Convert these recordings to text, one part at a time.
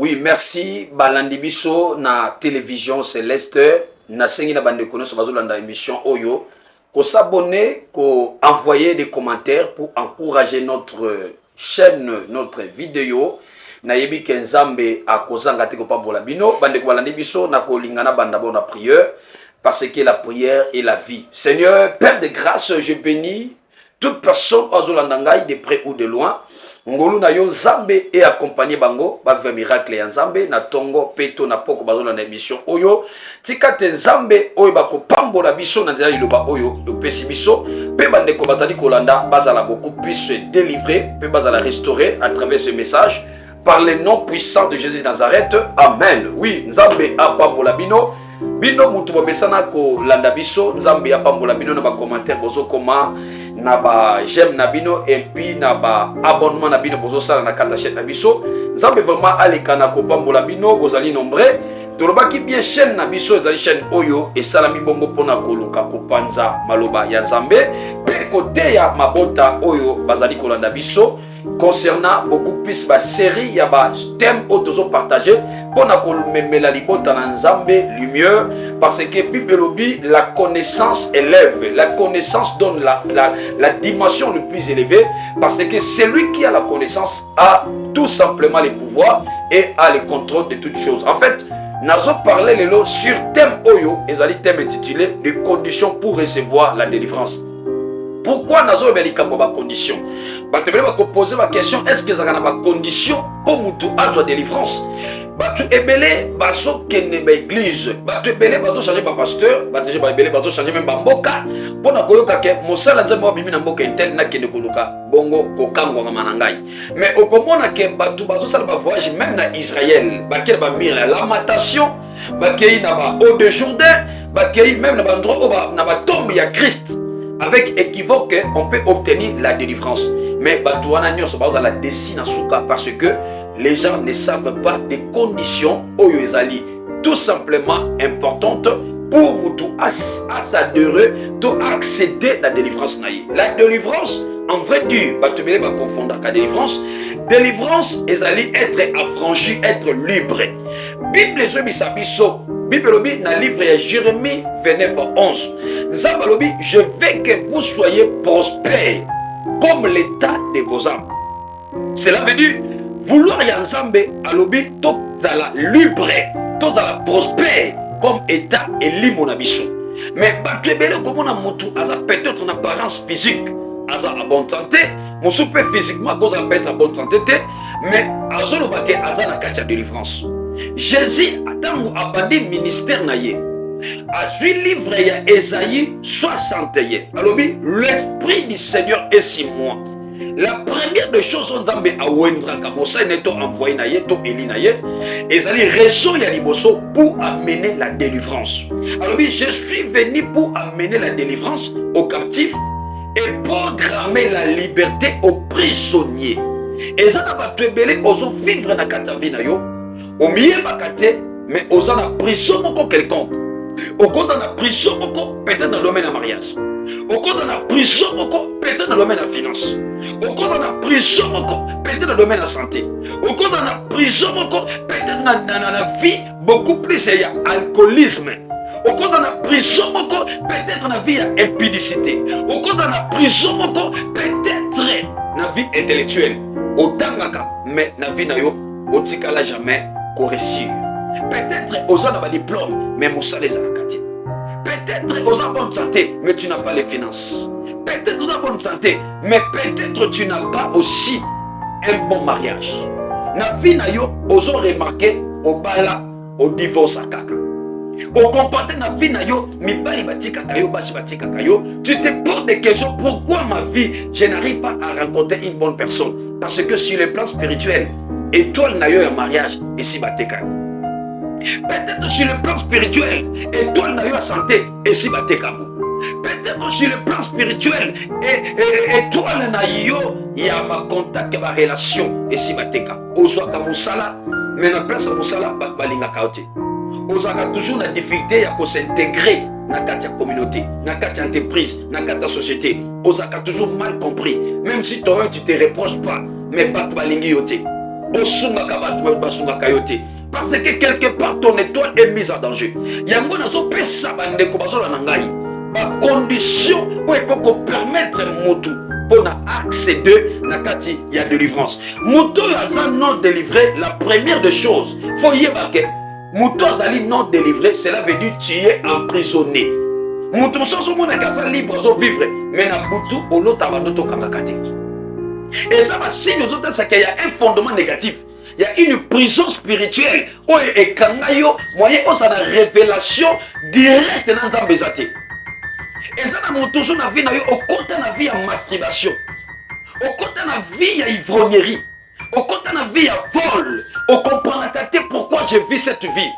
Oui, merci. Balandi biso na télévision Céleste. Na sengi na bande kono so bazolanda émission Oyo. Ko s'abonner, ko envoyer des commentaires pour encourager notre chaîne, notre vidéo. Na yebi kenzambe a kozanga te ko pambola bino. Bande ko balandi biso na ko lingana banda bona prière. Parce que la prière est la vie. Seigneur, Père de grâce, je bénis toute personne azolandangai de près ou de loin. Ngolu na yo Nzambe et accompagné bango ba vers miracle ya Nzambe na tongo peto na poko bazola na émission Oyo tika te Nzambe oyo bako pambola biso na nzela liloba oyo opesi biso pe bande ko bazali kolanda bazala beaucoup plus délivrer pe bazala restaurer à travers ce message par le nom puissant de Jésus de Nazareth. Amen. Oui, Nzambe a pambola bino bino mutu bomesana ko landa biso Nzambe a pambola bino na ba commentaire bozo koma na ba j'aime na bino et puis na ba abonnement na bino bozo sala na kata chaîne na biso Nzambe vraiment alekana ko pambola bino bozali nombreux tolobaki bien chaîne na biso ezali chaîne Oyo et salami bongo pona koluka kopanza maloba ya Nzambe pe côté ya mabota Oyo bazali kolanda biso concernant beaucoup plus ba série ya ba thème otozo partager pona kolmemela libota na Nzambe lumière parce que Bible lobi la connaissance élève, la connaissance donne la dimension le plus élevée parce que celui qui a la connaissance a tout simplement les pouvoirs et a le contrôle de toutes choses. En fait, nous avons parlé sur thème Oyo, et un thème intitulé les conditions pour recevoir la délivrance. Pourquoi nous avons des conditions? Je vais poser la question, est-ce que nous avons des conditions pour nous avoir délivrance? Batu ebele baso kende ba église, batu ebele baso changer ba pasteur, batu ebele baso changer même ba mboka, pona koyoka ke mosala nzambe wa bimi na mboka intel na kende koluka bongo kokangwa nga manangai. Mais okomona ke batu baso sala ba voyage même na Israël, ba kele ba mire la lamentation, ba kei na ba eau de Jourdain, ba kei même na ba endroit na ba tombe ya Christ. Avec équivoque, on peut obtenir la délivrance. Mais batu wana nyonso bazo la desina suka parce que les gens ne savent pas des conditions Oyo ezali tout simplement importantes pour mutu s'adhérer to accéder la délivrance naïe. La délivrance en vrai Dieu, batubele ba confondre la délivrance. Délivrance ezali être affranchi, être libre. Bible ezobisa biso. Bible lobi na livre ya Jérémie 29:11. Nzambe lobi je veux que vous soyez prospères comme l'état de vos âmes. Cela veut dire vouloir ya Nzambe alobi to zala libre, to zala prospère comme état et limona biso. Mais batebele komona mutu aza peut-être en apparence physique, aza en bonne santé, musu peut physiquement cause peut être en bonne santé, mais azolo bake aza na katia délivrance. Jésus atango abandi ministère na ye. Azui livre ya Esaïe 61. Alobi l'esprit du Seigneur est sur moi. La première des choses on Nzambe awendra kamosa neto envoyé na ye to eli na ye ezali raison ya liboso pour amener la délivrance. Alors oui, je suis venu pour amener la délivrance aux captifs et programmer la liberté aux prisonniers. Et ça va te belé ozo vivre na kata vie na yo au milieu bakate mais ozo na prison moko quelconque. Au cause de la prison peut-être dans le domaine de mariage. Au cause de la prison peut-être dans le domaine de la finance. Au cause de la prison peut-être dans le domaine de la santé. Au cause de la prison peut-être dans la vie beaucoup plus il y a alcoolisme. Au cause de la prison peut-être dans la vie il y a impudicité. Au cause de la prison peut-être dans la vie intellectuelle. Autant mais dans la vie nayo otikala jamais correction. Peut-être aux gens n'ont diplôme, mais mon salaire est à la quartier. Peut-être aux gens bonne santé, mais tu n'as pas les finances. Peut-être aux gens bonne santé, mais peut-être tu n'as pas aussi un bon mariage. Na vie na yo, aux ont remarqué au bala, au divorce à kaka. Au comportement na vie na yo, mi bali batika kayo, basi batika kayo. Tu te poses des questions. Pourquoi ma vie, je n'arrive pas à rencontrer une bonne personne? Parce que sur le plan spirituel, étoile na yo un mariage, et si batika. Peut-être sur le plan spirituel, étoile na yo à santé, et si batika. Peut-être sur le plan spirituel, étoile na yo, il y a ma contact, ma relation, et si batika. Ozoaka musala, mais na place musala, balinga kaote. Ozoaka toujours na difficulté à s'intégrer dans la communauté, dans la entreprise, dans la société. Ozoaka toujours mal compris. Même si toi tu te reproches pas, mais pas balingi yote. osungaka bato basungaka yo te. Parce que quelque part ton étoile est mise en danger. Yango nazopesa bandeko bazolanda ngai ba condition oyo ekoko permettre mutu mpona accéder na kati ya délivrance. Mutu oyo aza non délivré, la première des choses faut yeba ke mutu azali non délivré, cela veut dire tu es emprisonné. Mutu mosusu omonaka aza libre azovivre mais na butu olota bando tokangaka te. Et ça va signe aux autres, c'est qu'il y a un fondement négatif. Il y a une prison spirituelle. Et quand il y a moyen, on a une révélation directe dans Nzambe zate. Et ça, dans toujours la vie, au côté de la vie, il y a masturbation. Au côté de la vie, il y a ivrognerie. Au côté de la vie, il y a vol. On comprend la pourquoi je vis cette vie.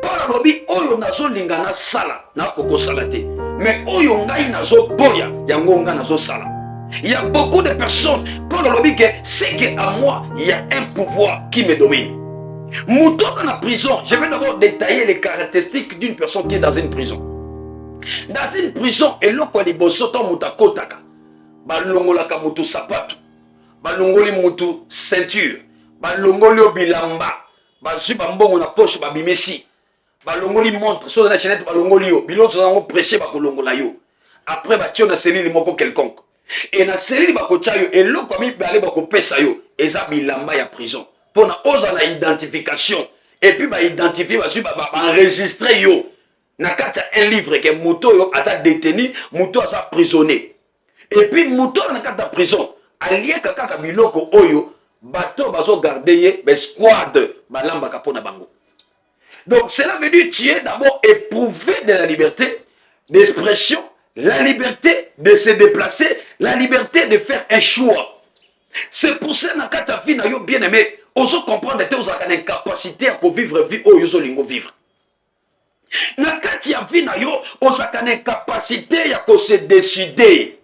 Par la lobby, oyo nazo lingana sala, na koko salate. Mais oyo ngai nazo boya, yango nga nazo sala. Il y a beaucoup de personnes, pour le lobby, c'est qu'à moi, il y a un pouvoir qui me domine. Mouton dans la prison, je vais d'abord détailler les caractéristiques d'une personne qui est dans une prison. Dans une prison, et là, quand les bossotos moutakotaka, balongolaka moutou sapatou, balongoli moutou ceinture, balongoli bilamba, basu bambongo na poche babimesi, balongoli montre, sur la chaîne balongoli yo, bilon sur prêché bakolongola yo. Après, batio na cellule moko quelconque. Et na cellule bakochayo et lo komi balé bakopesa yo eza bilamba ya prison pona oza na identification et puis ba identifier ba enregistrer yo na kata un livre que muto yo asa détenu muto asa prisonnier et puis muto na kata prison alie kaka biloko oyo bato bazo garder ye be squad balamba kapona bango. Donc cela veut dire tu es d'abord éprouvé de la liberté d'expression, la liberté de se déplacer, la liberté de faire un choix. C'est pour ça que ta vie na yo bien aimé, oso comprendre que tu as une capacité à vivre vie ou yo lingo vivre. Na kati ya vie na yo, osa une capacité à se décider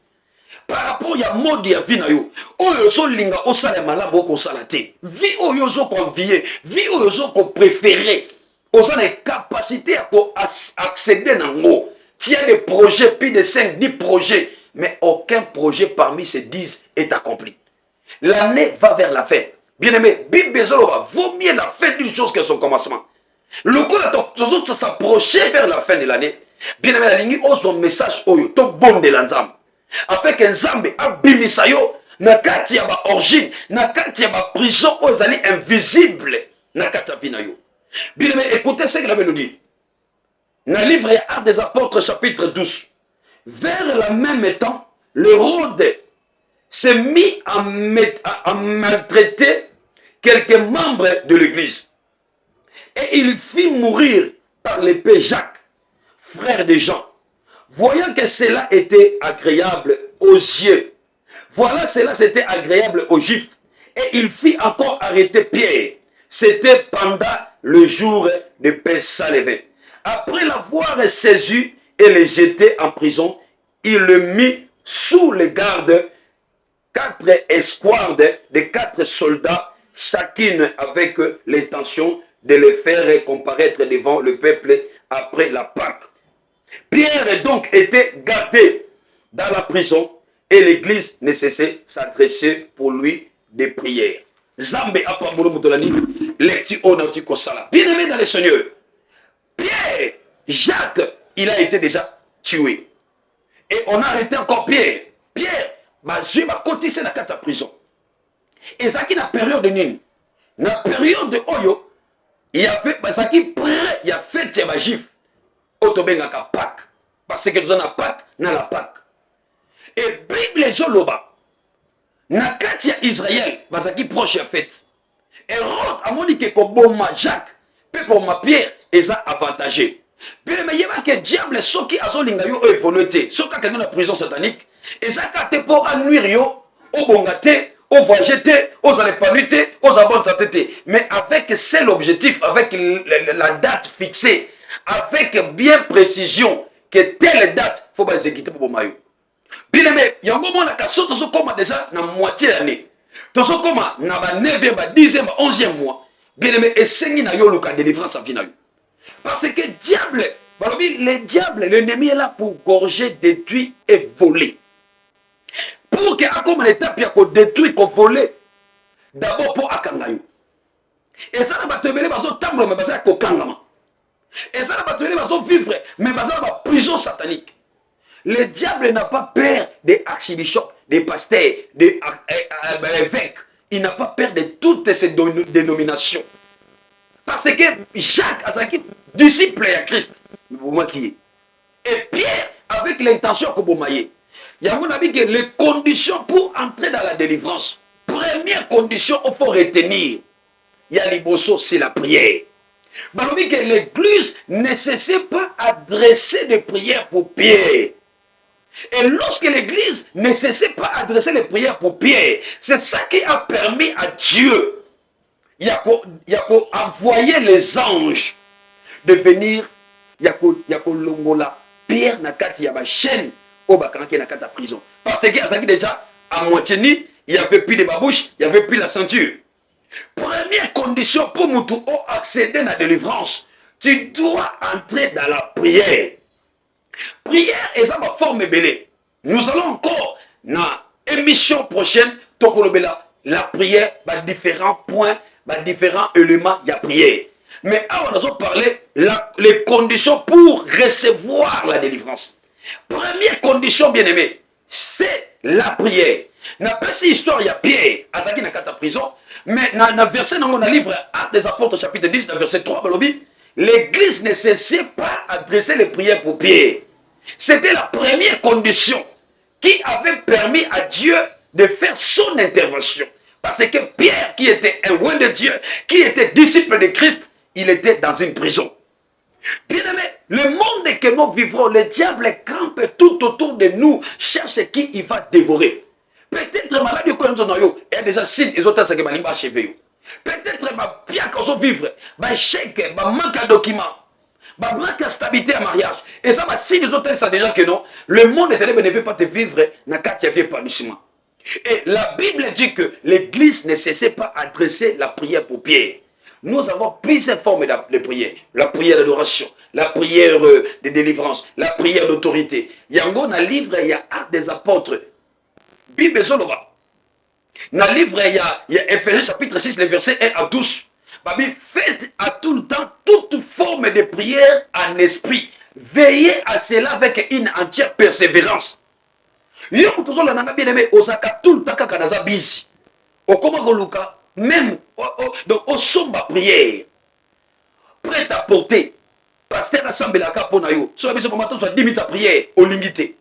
par rapport à mode ya vie na yo. Oyo so linga osala malamu ko sala te. Vie oyo so convier, vie oyo so ko préférer. Osa une capacité à accéder nango. Tu as des projets, plus de 5, 10 projets, mais aucun projet parmi ces 10 est accompli. L'année va vers la fin. Bien aimé, Bible vaut mieux la fin d'une chose que son commencement. Le coup de s'approcher vers la fin de l'année. Bien aimé, la ligne, on son message, to bon de l'ensemble. Afin qu'un Zambé abimisa yo, na kati ya ba origine, na kati ya ba prison, aux alliés invisibles, na kati ya vina yo. Bien aimé, écoutez ce que la Bible nous dit. Dans le livre Actes des Apôtres, chapitre 12, vers le même temps, le Rode s'est mis à maltraiter quelques membres de l'église. Et il fit mourir par l'épée Jacques, frère de Jean. Voyant que cela était agréable aux yeux, voilà, cela c'était agréable aux Juifs. Et il fit encore arrêter Pierre. C'était pendant le jour de Pessalévé. Après l'avoir saisi et le jeté en prison, il le mit sous les gardes 4 escouades de 4 soldats, chacune avec l'intention de les faire comparaître devant le peuple après la Pâque. Pierre donc était gardé dans la prison et l'église ne cessait s'adresser pour lui des prières. Zambé apamboulou moutolani, lecture onati kosala. Bien aimé dans le Seigneur, Pierre, Jacques, il a été déjà tué. Et on a arrêté encore Pierre. Pierre, je vais continuer dans la prison. Et ça qui est la période de Nini. Dans la période de Oyo, il y a fait, ça qui prêt, il y a fait des Juifs. Autobengaka Pâques. Parce que nous avons la Pâques, nous avons la Pâques. Et Bible Joloba, na katia Israël, ça qui proche à fait. Et Rod, à mon dit que Koboma Jacques, pour ma Pierre, est avantagé. Puis mais il y a que diable ceux qui ont linga yo évolué, ceux qui ont la prison satanique, et ça qui pour nuire yo, au bongate, au voyager, aux alépanutés, aux abonnes santé. Mais avec seul objectif, avec la date fixée, avec bien précision que telle date, il faut pas exécuter pour maillot. Bien mais il y a un moment la casse, tout comme déjà dans moitié d'année, tout comme dans 9e, 10e, 11e mois. Bien aimé, et c'est na yo luka délivrance à finalement. Parce que diable, le diable, l'ennemi est là pour gorger, détruire et voler. Pour que comme l'étape pour détruire, pour voler, d'abord pour akangayo. Et ça, va te mêler dans un temple, mais ça, et ça, va te mêler dans un vivre, mais ça, va prison satanique. Le diable n'a pas peur des archibishops, des pasteurs, des évêques. Il n'a pas peur de toutes ces dénominations. Parce que Jacques a été disciple à Christ. Et Pierre, avec l'intention que vous maillez, il y a mon avis que les conditions pour entrer dans la délivrance, première condition, il faut retenir, il y a l'ibosso, c'est la prière. Balobi que l'église ne cesse pas adresser des prières pour Pierre. Et lorsque l'église ne cesse pas adresser les prières pour Pierre, c'est ça qui a permis à Dieu, il y a envoyé les anges de venir, il y a longola Pierre na kati ya ba chaîne au bakanaki na kati prison. Parce que déjà à moitié ni, il y avait plus de babouche, il y avait plus la ceinture. Première condition pour nous accéder à la délivrance, tu dois entrer dans la prière. Prière est ma forme belée. Nous allons encore dans l'émission prochaine, la prière, différents points, différents éléments de la prière. Mais avant, nous allons parler les conditions pour recevoir la délivrance. Première condition, bien aimé, c'est la prière. N'a pas si histoire, il y a Pierre, à Zaki Nakata prison, mais dans le verset dans le livre Actes des Apôtres, chapitre 10, dans le verset 3, l'église ne cessait pas d'adresser les prières pour Pierre. C'était la première condition qui avait permis à Dieu de faire son intervention. Parce que Pierre, qui était un roi de Dieu, qui était disciple de Christ, il était dans une prison. Bien aimé, le monde que nous vivrons, le diable campe tout autour de nous, cherche qui il va dévorer. Peut-être malade il y a déjà signes et autres qui vont achever. Peut-être bien qu'on soit vivre, chèque, manque de documents, manque de stabilité à mariage. Et ça va si les autres savent déjà que non, le monde ne veut pas te vivre dans le cadre de épanouissement. Et la Bible dit que l'église ne cessait pas d'adresser la prière pour Pierre. Nous avons plusieurs formes de prière. La prière d'adoration, la prière de délivrance, la prière d'autorité. Il y a un livre, il y a Actes des Apôtres. Bible Zolova. Dans le livre, il y a Éphésiens chapitre 6, les versets 1 à 12. Faites à tout le temps toute forme de prière en esprit. Veillez à cela avec une entière persévérance. Yo toujours la nanga bien aimé osaka tout le temps kaka busy. Okoma koluka même donc au somba prière. Prêt à porter. Pasteur assemblée ka pona yo. So biso matin so 10 minutes à prière au lingité.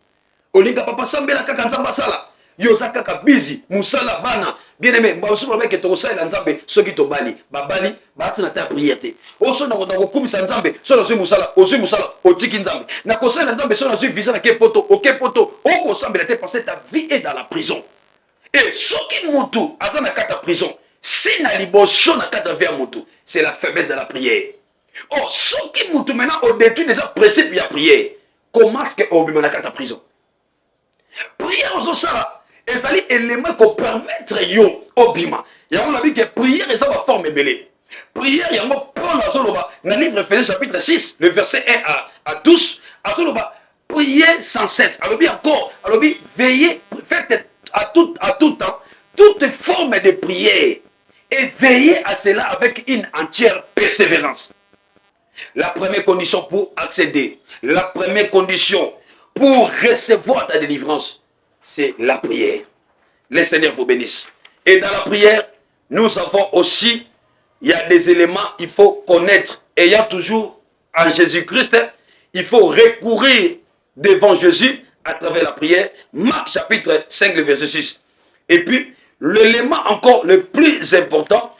Au linga papa sambela kaka nzamba sala. Yo zakaka busy musala bana. Bien aimé, ba osu ba ke to sala nzambe soki to bali. Ba bali ba tina ta prière te. Oso na ko kumisa nzambe so na zo musala o tiki nzambe. Na ko sala nzambe so na zo visa na ke poto, OK poto. O ko sambela te parce que ta vie est dans la prison. Et soki mutu azana kata prison. Si na liboso na kata vers mutu, c'est la faiblesse de la prière. Oh, soki mutu maintenant au détruit déjà principe ya prière. Comment est-ce que obima na kata prison? Prière aux osala. Et ça dit élément qu'on permettre yo obima. Il y a on a dit que prière et ça va former belé. Prière il y a un Paul à Zoloba dans le livre Éphésiens chapitre 6 le verset 1 à 12 à Zoloba priez sans cesse. Alors bien encore, alors bien veillez, faites à tout temps toute forme de prière et veillez à cela avec une entière persévérance. La première condition pour accéder, la première condition pour recevoir ta délivrance, c'est la prière. Le Seigneur vous bénisse. Et dans la prière, nous avons aussi, il y a des éléments qu'il faut connaître. Et il y a toujours en Jésus-Christ, il faut recourir devant Jésus à travers la prière. Marc chapitre 5, le verset 6. Et puis, l'élément encore le plus important,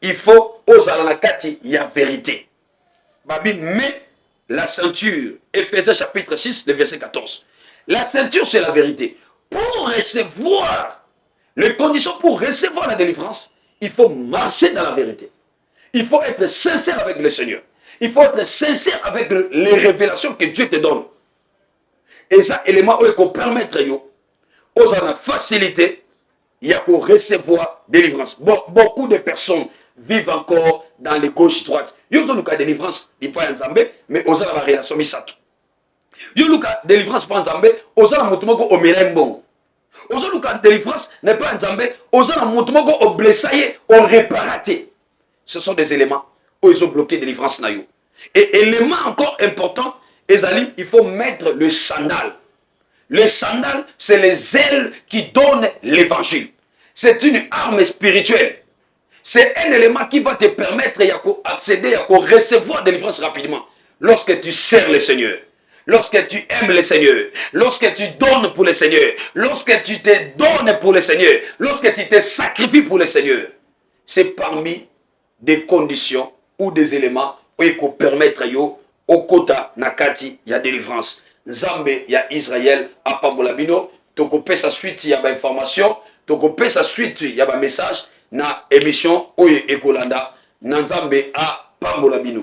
il faut osalanakati, il y a vérité. Babi met la ceinture. Éphésiens chapitre 6, le verset 14. La ceinture, c'est la vérité. Pour recevoir les conditions pour recevoir la délivrance, il faut marcher dans la vérité. Il faut être sincère avec le Seigneur. Il faut être sincère avec les révélations que Dieu te donne. Et ça, élément où il faut permettre aux la facilité, il y a qu'à recevoir délivrance. Beaucoup de personnes vivent encore dans les gauches-droites. Ils ont le délivrance, ils ne sont pas en mais ils ont la relation misato. Yo luka délivrance pour Nzambe, osala mutumoko omelembon. ozoluka délivrance n'est pas nzambe ozana moto moko oblessaye oréparate. Ce sont des éléments où ils ont bloqué délivrance na yo. Et élément encore important, ezali, il faut mettre le sandal. Le sandal, c'est les ailes qui donnent l'évangile. C'est une arme spirituelle. C'est un élément qui va te permettre d'accéder, à recevoir délivrance rapidement. Lorsque tu sers le Seigneur, lorsque tu aimes le Seigneur, lorsque tu donnes pour le Seigneur, lorsque tu te donnes pour le Seigneur, lorsque tu te sacrifies pour le Seigneur, c'est parmi des conditions ou des éléments qui permettent yo au kota nakati ya délivrance. Nzambe ya Israël a pambolabino, toko pesa suite ya ba information, toko pesa suite ya ba message na émission oye ekolanda na Nzambe a pambolabino.